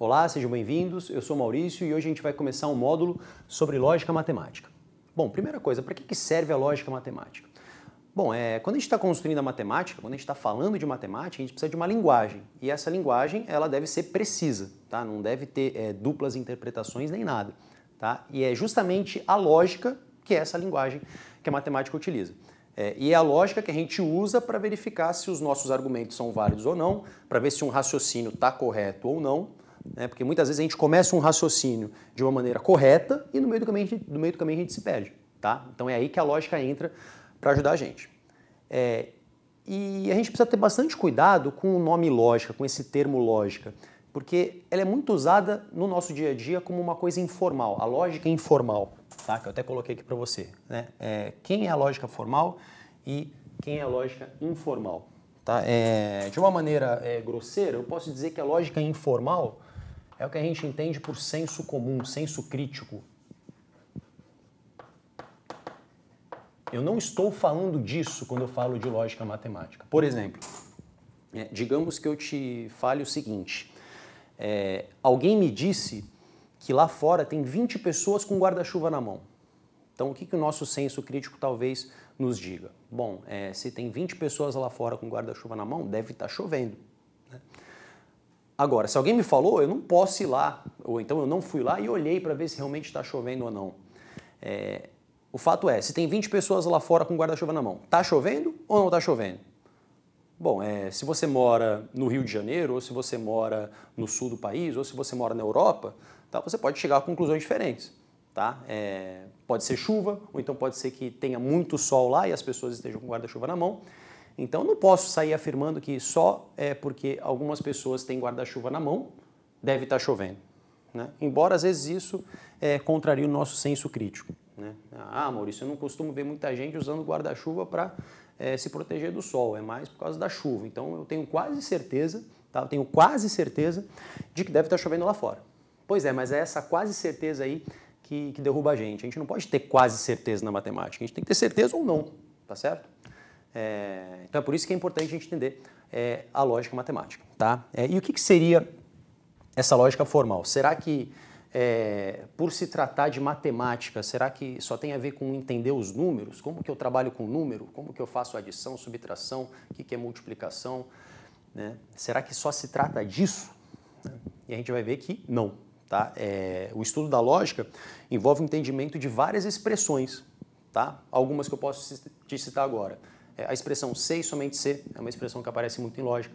Olá, sejam bem-vindos, eu sou Maurício e hoje a gente vai começar um módulo sobre lógica matemática. Bom, primeira coisa, para que serve a lógica matemática? Bom, quando a gente está construindo a matemática, quando a gente está falando de matemática, a gente precisa de uma linguagem. E essa linguagem, ela deve ser precisa, tá? Não deve ter duplas interpretações nem nada, tá? E é justamente a lógica que é essa linguagem que a matemática utiliza. E é a lógica que a gente usa para verificar se os nossos argumentos são válidos ou não, para ver se um raciocínio está correto ou não, né? Porque muitas vezes a gente começa um raciocínio de uma maneira correta e no meio do caminho a gente se perde, tá? Então é aí que a lógica entra para ajudar a gente. E a gente precisa ter bastante cuidado com o nome lógica, com esse termo lógica, porque ela é muito usada no nosso dia a dia como uma coisa informal, a lógica informal, tá? Que eu até coloquei aqui para você, né? Quem é a lógica formal e quem é a lógica informal, tá? De uma maneira grosseira, eu posso dizer que a lógica informal é o que a gente entende por senso comum, senso crítico. Eu não estou falando disso quando eu falo de lógica matemática. Por exemplo, digamos que eu te fale o seguinte, alguém me disse que lá fora tem 20 pessoas com guarda-chuva na mão. Então o que o nosso senso crítico talvez nos diga? Bom, se tem 20 pessoas lá fora com guarda-chuva na mão, deve estar chovendo, né? Agora, se alguém me falou, eu não posso ir lá, ou então eu não fui lá e olhei para ver se realmente está chovendo ou não. O fato é, se tem 20 pessoas lá fora com guarda-chuva na mão, está chovendo ou não está chovendo? Bom, se você mora no Rio de Janeiro, ou se você mora no sul do país, ou se você mora na Europa, tá, você pode chegar a conclusões diferentes. Tá? Pode ser chuva, ou então pode ser que tenha muito sol lá e as pessoas estejam com guarda-chuva na mão. Então eu não posso sair afirmando que só porque algumas pessoas têm guarda-chuva na mão, deve estar chovendo, né? Embora às vezes isso contrarie o nosso senso crítico, né? Ah, Maurício, eu não costumo ver muita gente usando guarda-chuva para se proteger do sol, é mais por causa da chuva. Então eu tenho quase certeza, tá? Eu tenho quase certeza de que deve estar chovendo lá fora. Pois é, mas é essa quase certeza aí que derruba a gente. A gente não pode ter quase certeza na matemática, a gente tem que ter certeza ou não, tá certo? Então é por isso que é importante a gente entender a lógica matemática, tá? E o que seria essa lógica formal? Será que, por se tratar de matemática, será que só tem a ver com entender os números? Como que eu trabalho com número? Como que eu faço adição, subtração? O que é multiplicação? Né? Será que só se trata disso? E a gente vai ver que não. Tá? O estudo da lógica envolve o entendimento de várias expressões, tá? Algumas que eu posso te citar agora. A expressão ser e somente ser é uma expressão que aparece muito em lógica.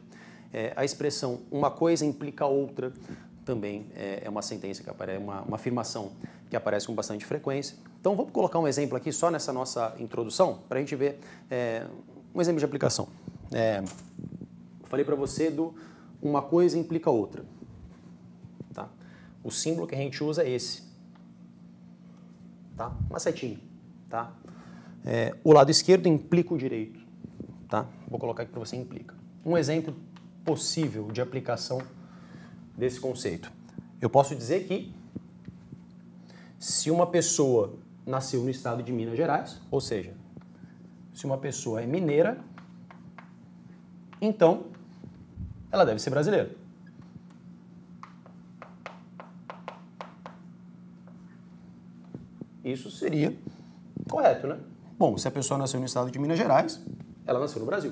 A expressão uma coisa implica outra também é uma sentença que aparece, uma afirmação que aparece com bastante frequência. Então vamos colocar um exemplo aqui só nessa nossa introdução para a gente ver um exemplo de aplicação. Falei para você do uma coisa implica outra. Tá? O símbolo que a gente usa é esse. Tá? Uma setinha. Tá? O lado esquerdo implica o direito. Tá? Vou colocar aqui para você implica. Um exemplo possível de aplicação desse conceito. Eu posso dizer que se uma pessoa nasceu no estado de Minas Gerais, ou seja, se uma pessoa é mineira, então ela deve ser brasileira. Isso seria correto, né? Bom, se a pessoa nasceu no estado de Minas Gerais, ela nasceu no Brasil.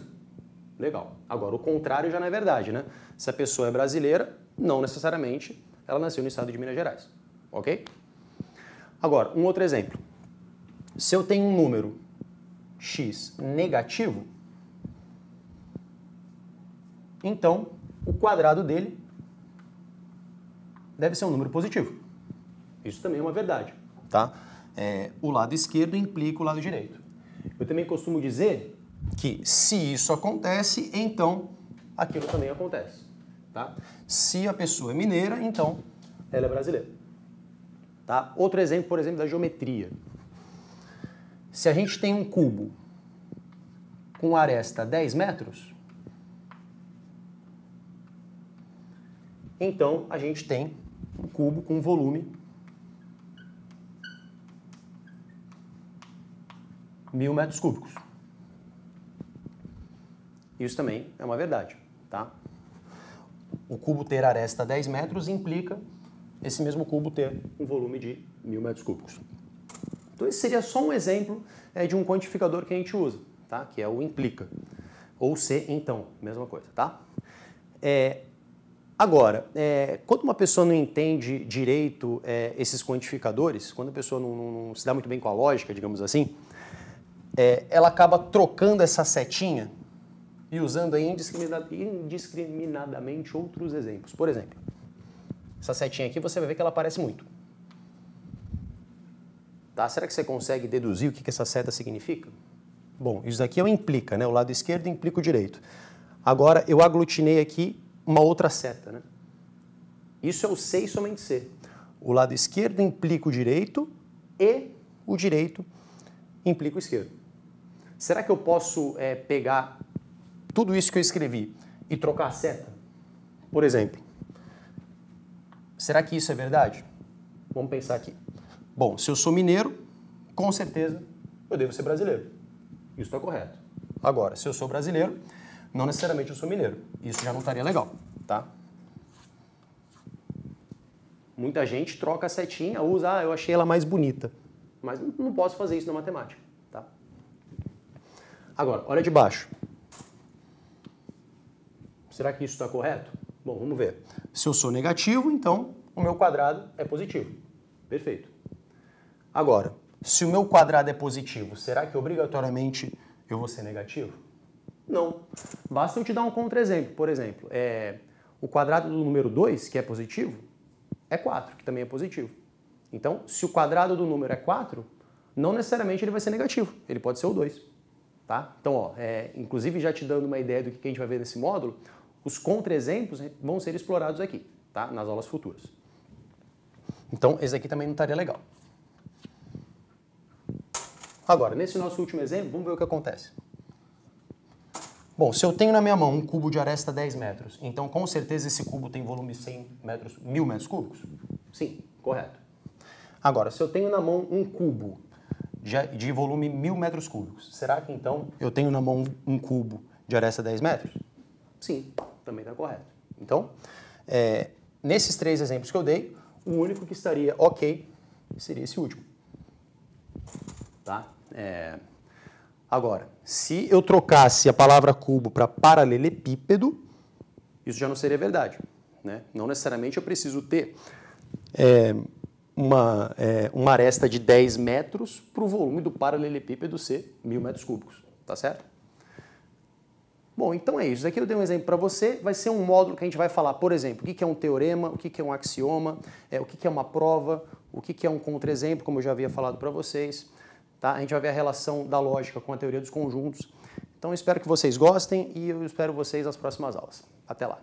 Legal. Agora, o contrário já não é verdade, né? Se a pessoa é brasileira, não necessariamente ela nasceu no estado de Minas Gerais. Ok? Agora, um outro exemplo. Se eu tenho um número x negativo, então o quadrado dele deve ser um número positivo. Isso também é uma verdade, tá? O lado esquerdo implica o lado direito. Eu também costumo dizer que se isso acontece, então aquilo também acontece. Tá? Se a pessoa é mineira, então ela é brasileira. Tá? Outro exemplo, por exemplo, da geometria. Se a gente tem um cubo com aresta 10 metros, então a gente tem um cubo com volume 1000 metros cúbicos. Isso também é uma verdade, tá? o cubo ter aresta 10 metros implica esse mesmo cubo ter um volume de 1000 metros cúbicos. Então esse seria só um exemplo de um quantificador que a gente usa, tá? Que é o implica. Ou se então, mesma coisa, tá? Agora, quando uma pessoa não entende direito esses quantificadores, quando a pessoa não se dá muito bem com a lógica, digamos assim, ela acaba trocando essa setinha e usando aí indiscriminadamente outros exemplos. Por exemplo, essa setinha aqui você vai ver que ela aparece muito. Tá? Será que você consegue deduzir o que essa seta significa? Bom, isso daqui é o implica, né? O lado esquerdo implica o direito. Agora, eu aglutinei aqui uma outra seta, né? Isso é o C e somente C. O lado esquerdo implica o direito e o direito implica o esquerdo. Será que eu posso pegar tudo isso que eu escrevi e trocar a seta? Por exemplo, será que isso é verdade? Vamos pensar aqui. Bom, se eu sou mineiro, com certeza eu devo ser brasileiro. Isso está correto. Agora, se eu sou brasileiro, não necessariamente eu sou mineiro. Isso já não estaria legal, tá? Muita gente troca a setinha, usa, eu achei ela mais bonita. Mas não posso fazer isso na matemática, tá? Agora, olha de baixo. Será que isso está correto? Bom, vamos ver. Se eu sou negativo, então o meu quadrado é positivo. Perfeito. Agora, se o meu quadrado é positivo, será que obrigatoriamente eu vou ser negativo? Não. Basta eu te dar um contra-exemplo. Por exemplo, o quadrado do número 2, que é positivo, é 4, que também é positivo. Então, se o quadrado do número é 4, não necessariamente ele vai ser negativo. Ele pode ser o 2. Tá? Então, ó, inclusive já te dando uma ideia do que a gente vai ver nesse módulo, os contra-exemplos vão ser explorados aqui, tá? Nas aulas futuras. Então, esse aqui também não estaria legal. Agora, nesse nosso último exemplo, vamos ver o que acontece. Bom, se eu tenho na minha mão um cubo de aresta 10 metros, então com certeza esse cubo tem volume 1000 metros cúbicos? Sim, correto. Agora, se eu tenho na mão um cubo de volume 1000 metros cúbicos, será que então eu tenho na mão um cubo de aresta 10 metros? Sim, também está correto. Então, nesses 3 exemplos que eu dei, o único que estaria ok seria esse último. Tá? Agora, se eu trocasse a palavra cubo para paralelepípedo, isso já não seria verdade, né? Não necessariamente eu preciso ter uma aresta de 10 metros para o volume do paralelepípedo ser 1000 metros cúbicos, tá certo? Bom, então é isso. Isso aqui eu dei um exemplo para você. Vai ser um módulo que a gente vai falar, por exemplo, o que é um teorema, o que é um axioma, o que é uma prova, o que é um contra-exemplo, como eu já havia falado para vocês. Tá? A gente vai ver a relação da lógica com a teoria dos conjuntos. Então eu espero que vocês gostem e eu espero vocês nas próximas aulas. Até lá!